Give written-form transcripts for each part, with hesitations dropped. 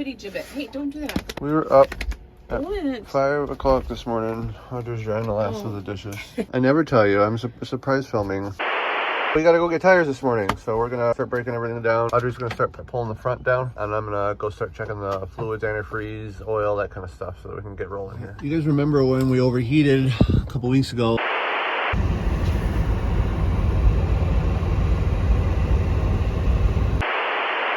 Gibbet. Hey, don't do that. We were up at What? 5 o'clock this morning. Audrey's drying the last of the dishes. I never tell you, I'm surprise filming. We gotta go get tires this morning, so we're gonna start breaking everything down. Audrey's gonna start pulling the front down, and I'm gonna go start checking the fluids, antifreeze, oil, that kind of stuff, so that we can get rolling here. You guys remember when we overheated a couple weeks ago?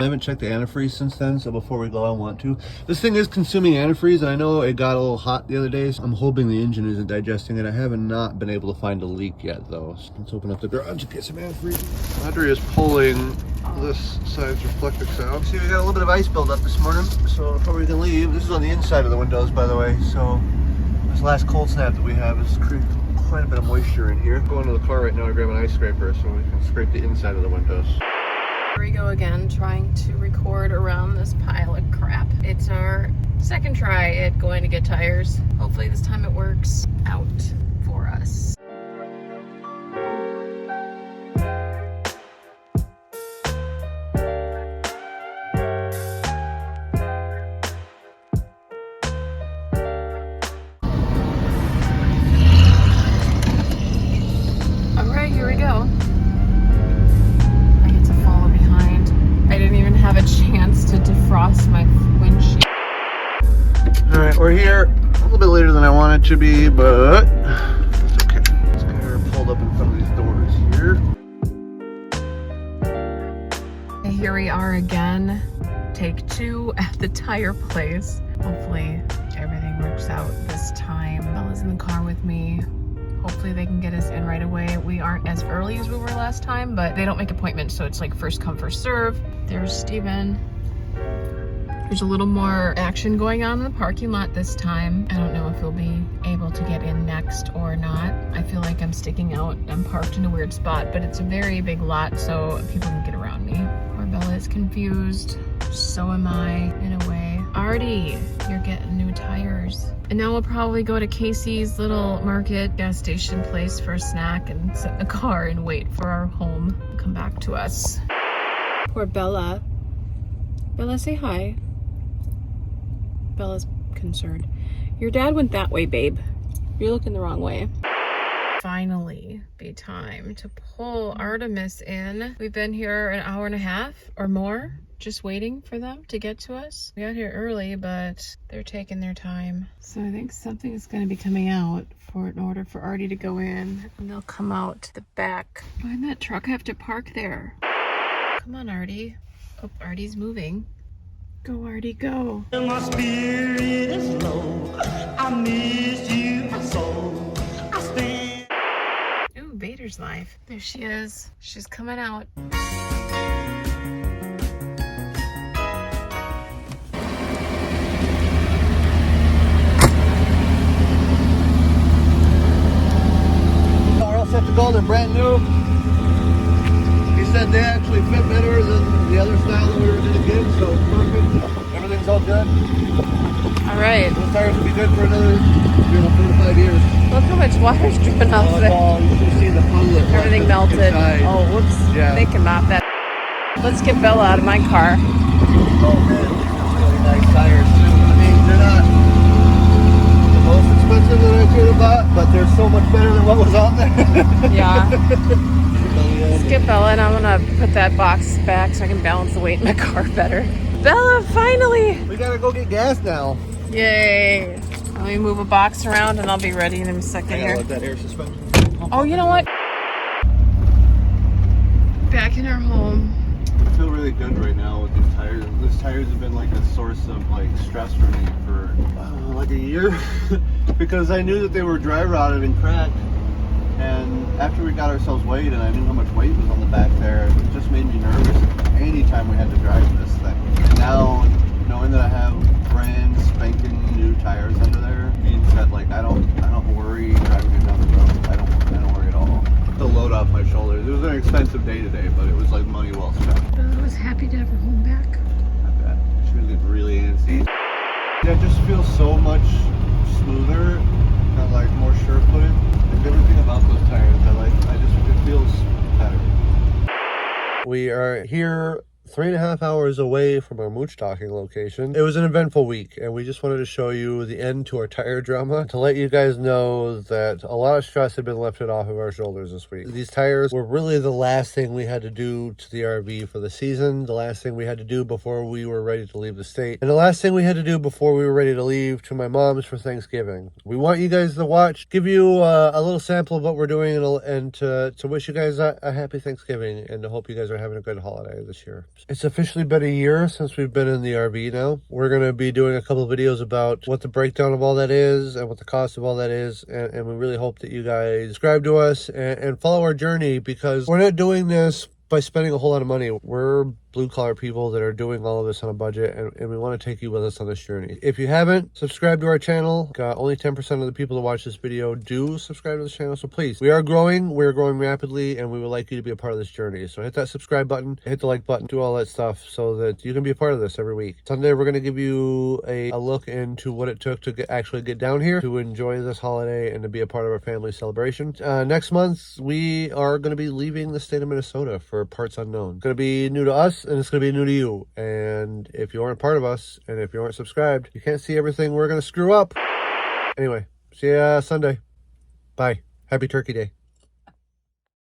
I haven't checked the antifreeze since then, so before we go I want to. This thing is consuming antifreeze, and I know it got a little hot the other day, so I'm hoping the engine isn't digesting it. I haven't not been able to find a leak yet though. So let's open up the garage and get some antifreeze. Audrey is pulling this side's reflectix out. See, we got a little bit of ice buildup this morning, so before we can leave, this is on the inside of the windows by the way, so this last cold snap that we have is creating quite a bit of moisture in here. Going to the car right now to grab an ice scraper so we can scrape the inside of the windows. Here we go again, trying to record around this pile of crap. It's our second try at going to get tires. Hopefully this time it works out for us. All right, here we go. Have a chance to defrost my windshield. All right, we're here a little bit later than I wanted to be, but it's okay. Let's get her pulled up in front of these doors here. Here we are again, take 2 at the tire place. Hopefully everything works out this time. Bella's in the car with me. Hopefully they can get us in right away. We aren't as early as we were last time, but they don't make appointments, so it's like first come, first serve. There's Steven. There's a little more action going on in the parking lot this time. I don't know if we'll be able to get in next or not. I feel like I'm sticking out. I'm parked in a weird spot, but it's a very big lot, so people can get around me. Poor Bella is confused. So am I, in a way. Artie, you're getting new tires. And now we'll probably go to Casey's little market gas station place for a snack and sit in the car and wait for our home to come back to us. Poor Bella. Bella, say hi. Bella's concerned. Your dad went that way, babe. You're looking the wrong way. Finally be time to pull Artemis in. We've been here an hour and a half or more, just waiting for them to get to us. We got here early, but they're taking their time. So I think something is going to be coming out in order for Artie to go in, and they'll come out the back. Why did that truck have to park there? Come on, Artie. Oh, Artie's moving. Go, Artie, go. My spirit is low. I miss you so. I stand. Ooh, Vader's life. There she is. She's coming out. Set to go, they're brand new. He said they actually fit better than the other style that we were going to get, so perfect. Everything's all good. All right. Those tires will be good for another 4 to 5 years. Look how much water's dripping off there. You can see the puddle. Everything melted. Inside. Oh, whoops. Yeah. They can mop that. Let's get Bella out of my car. Oh man, really nice tires too. I mean, they're not the most expensive that I could have bought, but they're so much better than what was on there. Yeah. Let's get Bella, and I'm gonna put that box back so I can balance the weight in my car better. Bella, finally! We gotta go get gas now. Yay! Let me move a box around and I'll be ready in a second here. Let that air suspension. Oh, you know what? Back in our home. I feel really good right now with these tires. These tires have been like a source of like stress for me for like a year because I knew that they were dry rotted and cracked. And after we got ourselves weighed and I knew how much weight was on the back there, it just made me nervous anytime we had to drive this thing. And now, knowing that I have brand spanking new tires under there means that like I don't worry driving it down the road. I don't worry at all. The load off my shoulders. It was an expensive day today, but it was like money well spent. Bella was happy to have her home back. I bet. She was getting really antsy. Yeah, it just feels so much smoother and like more sure-footed. Like everything about those tires, it feels better. We are here 3.5 hours away from our mooch docking location. It was an eventful week, and we just wanted to show you the end to our tire drama to let you guys know that a lot of stress had been lifted off of our shoulders this week. These tires were really the last thing we had to do to the RV for the season, the last thing we had to do before we were ready to leave the state, and the last thing we had to do before we were ready to leave to my mom's for Thanksgiving. We want you guys to watch, give you a little sample of what we're doing, and to wish you guys a happy Thanksgiving, and to hope you guys are having a good holiday this year. It's officially been a year since we've been in the RV now. We're going to be doing a couple of videos about what the breakdown of all that is and what the cost of all that is, and we really hope that you guys subscribe to us and follow our journey, because we're not doing this by spending a whole lot of money. We're blue-collar people that are doing all of this on a budget, and we want to take you with us on this journey. If you haven't subscribed to our channel, only 10% of the people that watch this video do subscribe to this channel, so please, we're growing rapidly, and we would like you to be a part of this journey. So hit that subscribe button, hit the like button, do all that stuff so that you can be a part of this every week. Sunday, we're going to give you a look into what it took to actually get down here to enjoy this holiday and to be a part of our family celebration. Next month, we are going to be leaving the state of Minnesota for parts unknown. It's going to be new to us, and it's going to be new to you. And if you aren't part of us, and if you aren't subscribed, you can't see everything we're going to screw up. Anyway, see ya Sunday. Bye. Happy Turkey Day.